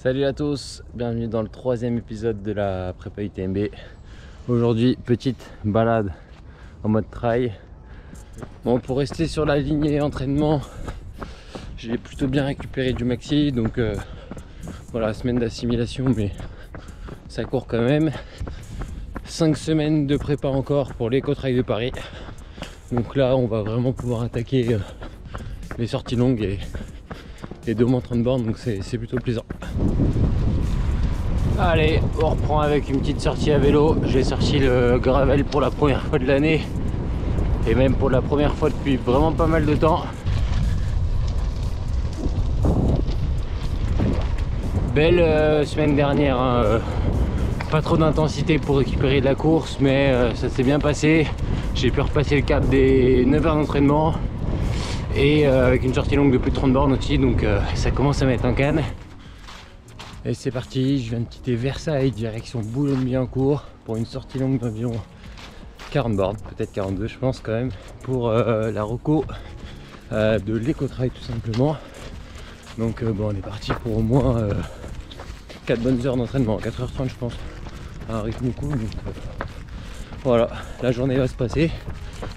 Salut à tous, bienvenue dans le 3e épisode de la prépa UTMB. Aujourd'hui, petite balade en mode trail. Bon, pour rester sur la lignée entraînement, j'ai plutôt bien récupéré du maxi, donc voilà, semaine d'assimilation, mais ça court quand même. 5 semaines de prépa encore pour l'éco-trail de Paris. Donc là, on va vraiment pouvoir attaquer les sorties longues et les 2 moins 30 bornes, donc c'est plutôt plaisant. Allez, on reprend avec une petite sortie à vélo. J'ai sorti le gravel pour la première fois de l'année et même pour la première fois depuis vraiment pas mal de temps. Belle semaine dernière, hein, pas trop d'intensité pour récupérer de la course, mais ça s'est bien passé. J'ai pu repasser le cap des 9 heures d'entraînement et avec une sortie longue de plus de 30 bornes aussi, donc ça commence à mettre un canne. Et c'est parti, je viens de quitter Versailles, direction Boulogne-Billancourt pour une sortie longue d'environ 40 bornes, peut-être 42 je pense quand même, pour la reco de l'éco-trail tout simplement. Donc bon, on est parti pour au moins 4 bonnes heures d'entraînement, 4h30 je pense, à un rythme cool. Donc voilà, la journée va se passer,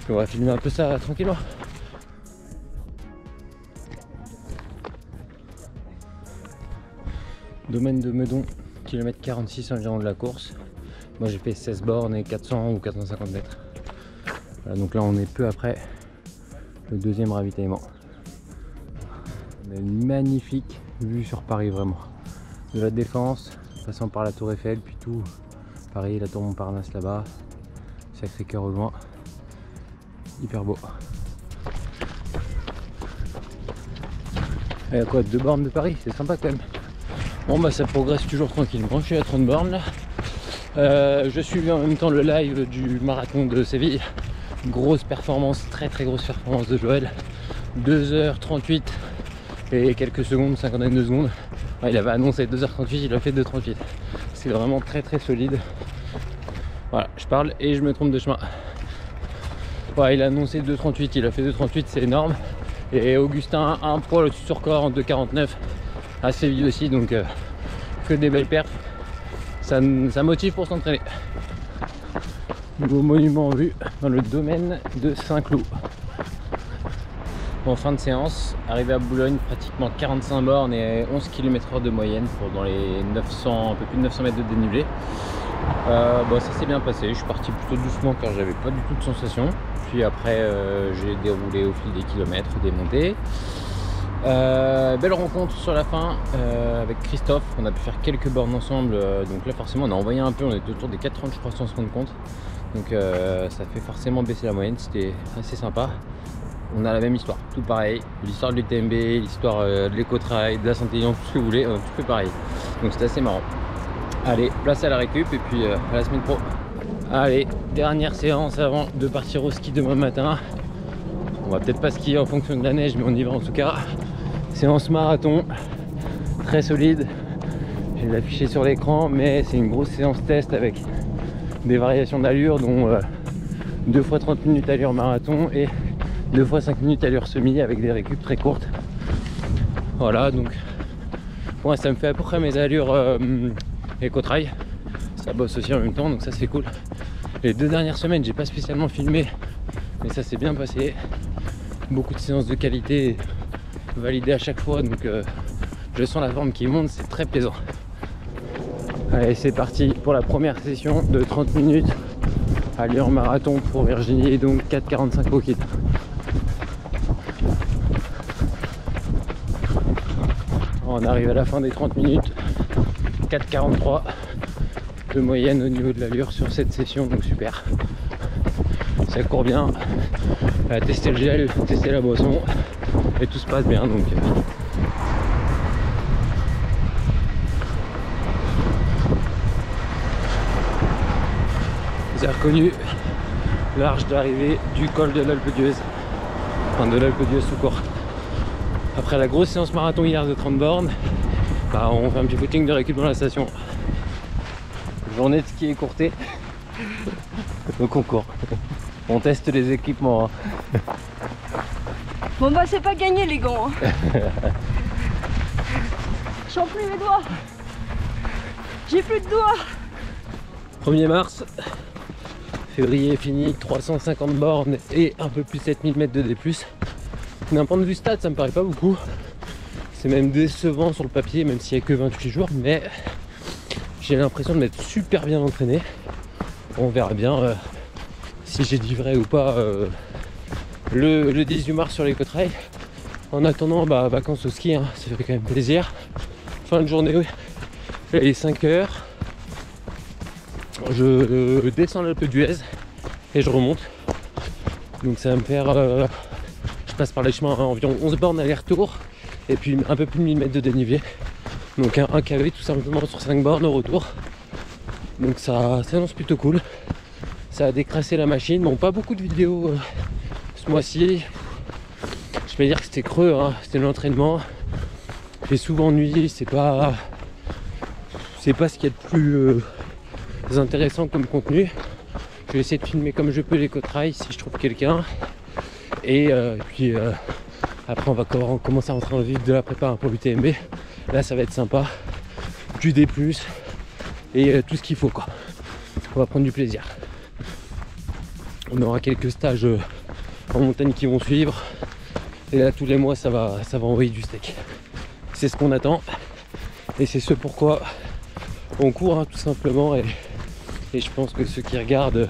puis on va filmer un peu ça tranquillement. Domaine de Meudon, kilomètre 46 environ de la course. Moi j'ai fait 16 bornes et 400 ou 450 mètres. Voilà, donc là on est peu après le 2e ravitaillement. On a une magnifique vue sur Paris vraiment. De la Défense, passant par la Tour Eiffel, puis tout Paris, la Tour Montparnasse là-bas, Sacré-Cœur au loin. Hyper beau. Et à quoi, 2 bornes de Paris, c'est sympa quand même. Bon bah ça progresse toujours tranquillement, je suis à 30 bornes là. Je suis en même temps le live du marathon de Séville. Grosse performance, très grosse performance de Joël. 2h38 et quelques secondes, 52 secondes. Ouais, il avait annoncé 2h38, il a fait 2h38. C'est vraiment très solide. Voilà, je parle et je me trompe de chemin. Ouais, il a annoncé 2h38, il a fait 2h38, c'est énorme. Et Augustin, un poil au-dessus sur corps en 2h49. À Séville aussi, donc que des belles perfs, ça motive pour s'entraîner. Nouveau monument en vue dans le domaine de Saint-Cloud. En fin de séance, arrivé à Boulogne, pratiquement 45 bornes et 11 km/h de moyenne pour dans les 900, un peu plus de 900 mètres de dénivelé. Bon, ça s'est bien passé, je suis parti plutôt doucement car j'avais pas du tout de sensation. Puis après j'ai déroulé au fil des kilomètres, des montées. Belle rencontre sur la fin avec Christophe, on a pu faire quelques bornes ensemble, donc là forcément on a envoyé un peu, on était autour des 4h30 je crois sans se rendre compte, donc ça fait forcément baisser la moyenne, c'était assez sympa. On a la même histoire, tout pareil, l'histoire de l'UTMB, l'histoire de l'éco-trail, de la santé, tout ce que vous voulez, tout fait pareil, donc c'était assez marrant. Allez, place à la récup et puis à la semaine pro. Allez, dernière séance avant de partir au ski demain matin. On va peut-être pas skier en fonction de la neige, mais on y va en tout cas. Séance marathon, très solide. Je vais l'afficher sur l'écran, mais c'est une grosse séance test avec des variations d'allure, dont 2 fois 30 minutes allure marathon et 2 fois 5 minutes allure semi avec des récup très courtes. Voilà, donc pour moi ça me fait à peu près mes allures éco-trail. Ça bosse aussi en même temps, donc ça c'est cool. Les 2 dernières semaines, j'ai pas spécialement filmé, mais ça s'est bien passé. Beaucoup de séances de qualité validées à chaque fois, donc je sens la forme qui monte, c'est très plaisant. Allez, c'est parti pour la première session de 30 minutes allure marathon pour Virginie, donc 4,45 au kit. On arrive à la fin des 30 minutes, 4,43 de moyenne au niveau de l'allure sur cette session, donc super. Ça court bien, tester le gel, tester la boisson et tout se passe bien, donc vous avez reconnu l'arche d'arrivée du col de l'Alpe d'Huez, enfin de l'Alpe d'Huez tout court. Après la grosse séance marathon hier de 30 bornes, bah, on fait un petit footing de récup dans la station. Journée de ski écourtée, donc on court. On teste les équipements. Hein. Bon bah c'est pas gagné les gants. J'en plus les doigts. J'ai plus de doigts. 1er mars, février fini, 350 bornes et un peu plus 7000 mètres de D+. D'un point de vue stade, ça me paraît pas beaucoup. C'est même décevant sur le papier, même s'il n'y a que 28 jours, mais j'ai l'impression de m'être super bien entraîné. On verra bien si j'ai dit vrai ou pas le 18 mars sur les côtes-rails. En attendant, vacances au ski, hein, ça fait quand même plaisir. Fin de journée, oui. Il est 5 heures. Je descends l'Alpe d'Huez et je remonte. Donc ça va me faire... je passe par les chemins environ 11 bornes aller-retour et puis un peu plus de 1000 mètres de dénivelé. Donc un KV tout simplement sur 5 bornes au retour. Donc ça annonce plutôt cool. Ça a décrassé la machine. Bon, pas beaucoup de vidéos ce mois-ci. Je vais dire que c'était creux, hein. C'était l'entraînement. J'ai souvent ennuyé, c'est pas ce qu'il y a de plus intéressant comme contenu. Je vais essayer de filmer comme je peux les côtes-rails si je trouve quelqu'un. Et puis après on va commencer à rentrer dans le vif de la prépa pour l'UTMB. Là ça va être sympa. Du D+, et tout ce qu'il faut quoi. On va prendre du plaisir. On aura quelques stages en montagne qui vont suivre. Et là tous les mois ça va envoyer du steak. C'est ce qu'on attend. Et c'est ce pourquoi on court, hein, tout simplement. Et je pense que ceux qui regardent,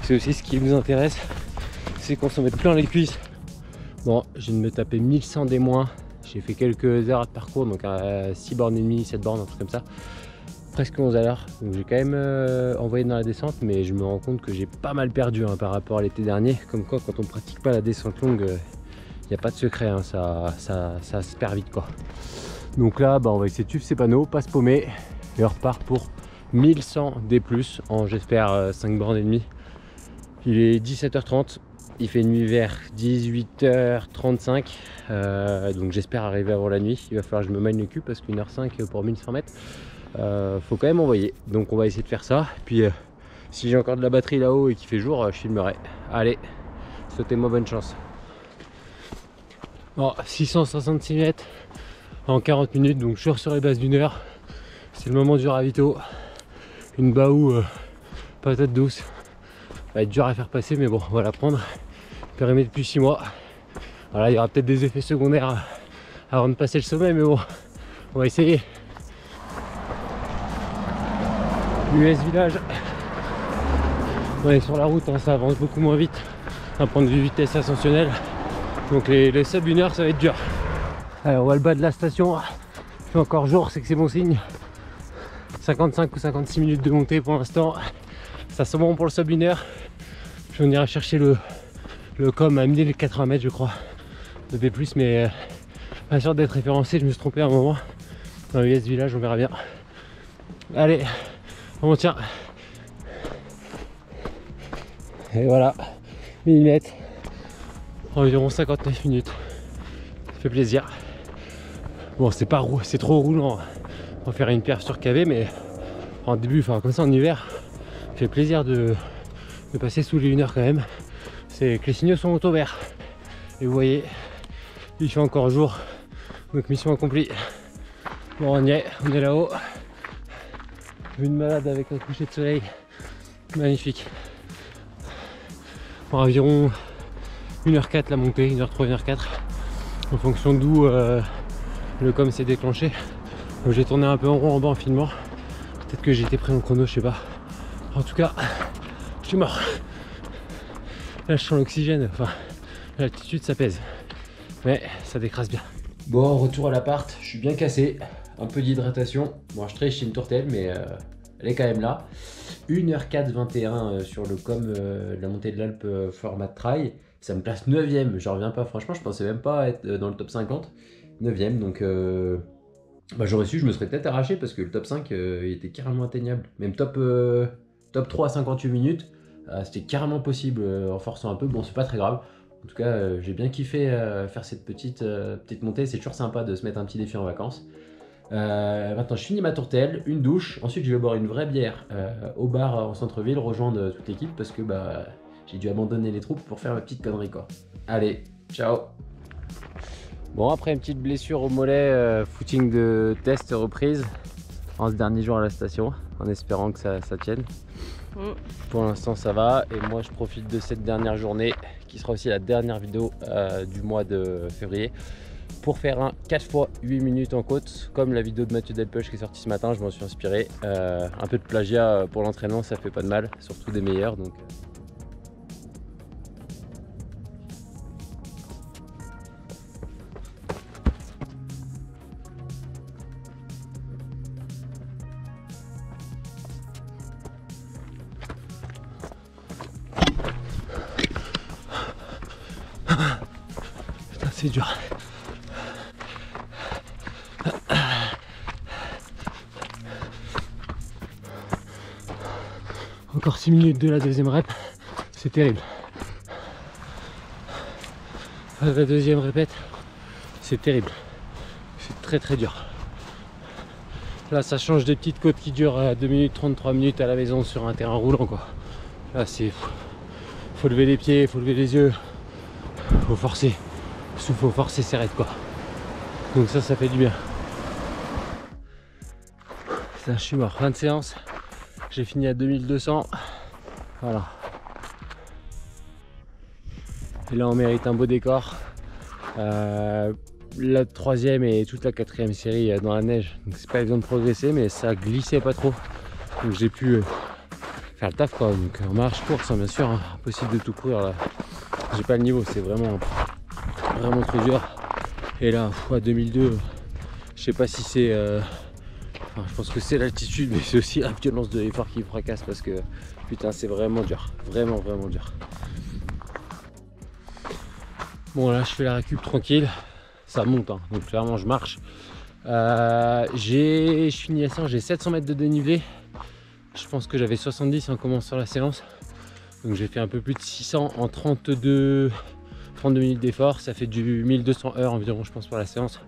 c'est aussi ce qui vous intéresse. C'est qu'on s'en mette plein les cuisses. Bon, je viens de me taper 1100 des moins. J'ai fait quelques heures de parcours, donc à 6 bornes et demie, 7 bornes, un truc comme ça. Presque 11 à l'heure. Donc j'ai quand même envoyé dans la descente, mais je me rends compte que j'ai pas mal perdu hein, par rapport à l'été dernier. Comme quoi, quand on pratique pas la descente longue, il n'y a pas de secret, hein, ça se perd vite quoi. Donc là, on va essayer de suivre ces panneaux, pas se paumer, et on repart pour 1100 D+, en j'espère 5 bornes et demie. Il est 17h30. Il fait nuit vers 18h35, donc j'espère arriver avant la nuit. Il va falloir que je me mène le cul parce qu'1h05 pour 1100 mètres, faut quand même envoyer. Donc on va essayer de faire ça. Puis si j'ai encore de la batterie là-haut et qu'il fait jour, je filmerai. Allez, souhaitez-moi bonne chance. Bon, 666 mètres en 40 minutes, donc je suis sur les bases d'1 heure. C'est le moment du ravito. Une baou patate douce. Va être dur à faire passer, mais bon, on va la prendre. Périmé depuis 6 mois. Voilà, il y aura peut-être des effets secondaires avant de passer le sommet, mais bon, on va essayer. US Village. On est sur la route, hein, ça avance beaucoup moins vite. Un point de vue vitesse ascensionnelle. Donc les sub 1 heure, ça va être dur. Alors, on voit le bas de la station. Il fait encore jour, c'est que c'est bon signe. 55 ou 56 minutes de montée pour l'instant. Ça sent bon pour le sub 1 heure. On ira chercher le com à 1080 mètres je crois de B+, mais pas sûr d'être référencé, je me suis trompé à un moment dans le US Village, on verra bien. Allez, on tient. Et voilà, 1000 mètres, environ 59 minutes. Ça fait plaisir. Bon, c'est trop roulant. On va faire une perf sur KV, mais en début, enfin comme ça en hiver, ça fait plaisir de passer sous les 1 heure quand même. C'est que les signaux sont au vert. Et vous voyez, il fait encore jour. Donc mission accomplie. Bon, on y est, on est là-haut. Vue de malade avec un coucher de soleil. Magnifique. Bon, environ 1h04 la montée, 1h03, 1h04. En fonction d'où le com s'est déclenché. Donc j'ai tourné un peu en rond en bas en filmant. Peut-être que j'ai été pris en chrono, je sais pas. En tout cas, je suis mort. Là je sens l'oxygène, enfin l'altitude ça pèse, mais ça décrasse bien. Bon, retour à l'appart, je suis bien cassé, un peu d'hydratation. Bon, je triche chez une tourtelle, mais elle est quand même là. 1h04-21 sur le com de la montée de l'Alpe format trail. Ça me place 9ème, j'en reviens pas, franchement je pensais même pas être dans le top 50. 9ème, donc j'aurais su, je me serais peut-être arraché parce que le top 5 il était carrément atteignable. Même top 3 à 58 minutes. C'était carrément possible en forçant un peu, bon c'est pas très grave. En tout cas j'ai bien kiffé faire cette petite montée, c'est toujours sympa de se mettre un petit défi en vacances. Maintenant je finis ma tourtelle, une douche, ensuite je vais boire une vraie bière au bar en centre-ville, rejoindre toute l'équipe parce que j'ai dû abandonner les troupes pour faire ma petite connerie quoi. Allez, ciao. Bon, après une petite blessure au mollet, footing de test reprise. en ce dernier jour à la station, en espérant que ça tienne. Pour l'instant ça va, et moi je profite de cette dernière journée qui sera aussi la dernière vidéo du mois de février pour faire un 4 x 8 minutes en côte comme la vidéo de Mathieu Delpech qui est sortie ce matin. Je m'en suis inspiré, un peu de plagiat pour l'entraînement, ça fait pas de mal, surtout des meilleurs donc. Putain, c'est dur. Encore 6 minutes de la deuxième rep, c'est terrible. La deuxième répète, c'est terrible. C'est très très dur. Là ça change des petites côtes qui durent 2 minutes 33 minutes à la maison sur un terrain roulant quoi. Là c'est... faut lever les pieds, faut lever les yeux, faut forcer. Faut forcer ses raids quoi. Donc ça fait du bien. Ça, je suis mort. Fin de séance. J'ai fini à 2200. Voilà. Et là on mérite un beau décor. La troisième et toute la quatrième série dans la neige. Donc c'est pas évident de progresser, mais ça glissait pas trop. Donc j'ai pu faire le taf quoi. Donc en marche, course, hein, bien sûr. Hein. Impossible de tout courir là. J'ai pas le niveau, c'est vraiment trop dur. Et là, à 2002, je sais pas si c'est... enfin, je pense que c'est l'altitude, mais c'est aussi la violence de l'effort qui me fracasse parce que putain, c'est vraiment dur. Vraiment dur. Bon, là, je fais la récup tranquille. Ça monte, hein, donc clairement, je marche. Je finis la séance, j'ai 700 mètres de dénivelé. Je pense que j'avais 70 en commençant la séance. Donc j'ai fait un peu plus de 600 en 32 minutes d'effort. Ça fait du 1200 heures environ, je pense, pour la séance.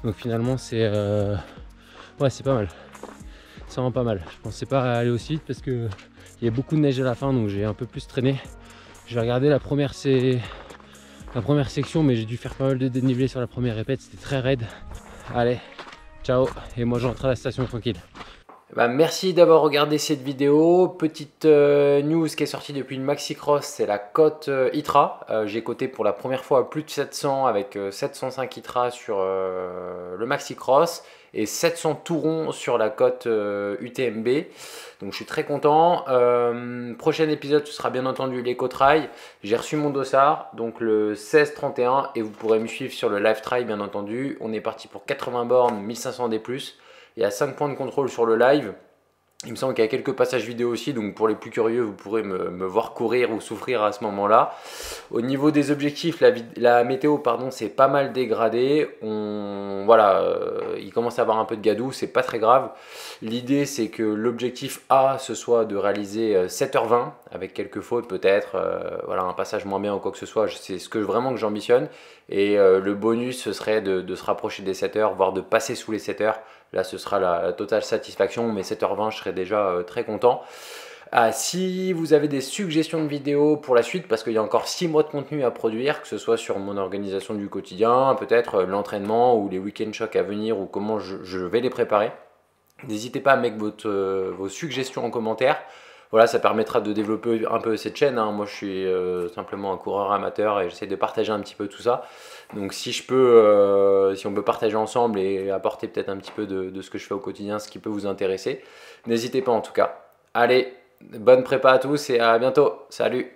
Donc finalement, c'est ouais, c'est pas mal. C'est vraiment pas mal. Je pensais pas aller aussi vite parce que il y a beaucoup de neige à la fin, donc j'ai un peu plus traîné. J'ai regardé la première section, mais j'ai dû faire pas mal de dénivelé sur la première répète. C'était très raide. Allez, ciao. Et moi, je rentre à la station tranquille. Bah, merci d'avoir regardé cette vidéo. Petite news qui est sortie depuis le Maxi Cross, c'est la cote ITRA. J'ai coté pour la première fois à plus de 700 avec 705 ITRA sur le Maxi Cross et 700 tout rond sur la cote UTMB. Donc je suis très content. Prochain épisode, ce sera bien entendu l'éco-trail. J'ai reçu mon dossard, donc le 16-31, et vous pourrez me suivre sur le live trail bien entendu. On est parti pour 80 bornes, 1500 D+. Il y a 5 points de contrôle sur le live. Il me semble qu'il y a quelques passages vidéo aussi, donc pour les plus curieux, vous pourrez me voir courir ou souffrir à ce moment-là. Au niveau des objectifs, la météo, pardon, c'est pas mal dégradé. Voilà, il commence à avoir un peu de gadou, c'est pas très grave. L'idée, c'est que l'objectif A, ce soit de réaliser 7h20, avec quelques fautes peut-être, voilà, un passage moins bien ou quoi que ce soit, c'est ce que vraiment que j'ambitionne. Et le bonus, ce serait de se rapprocher des 7h, voire de passer sous les 7h. Là, ce sera la totale satisfaction, mais 7h20, je serai déjà très content. Si vous avez des suggestions de vidéos pour la suite, parce qu'il y a encore 6 mois de contenu à produire, que ce soit sur mon organisation du quotidien, peut-être l'entraînement ou les week-end chocs à venir, ou comment je vais les préparer, n'hésitez pas à mettre vos suggestions en commentaire. Voilà, ça permettra de développer un peu cette chaîne, hein. Moi, je suis simplement un coureur amateur et j'essaie de partager un petit peu tout ça. Donc, si on peut partager ensemble et apporter peut-être un petit peu de ce que je fais au quotidien, ce qui peut vous intéresser, n'hésitez pas en tout cas. Allez, bonne prépa à tous et à bientôt. Salut!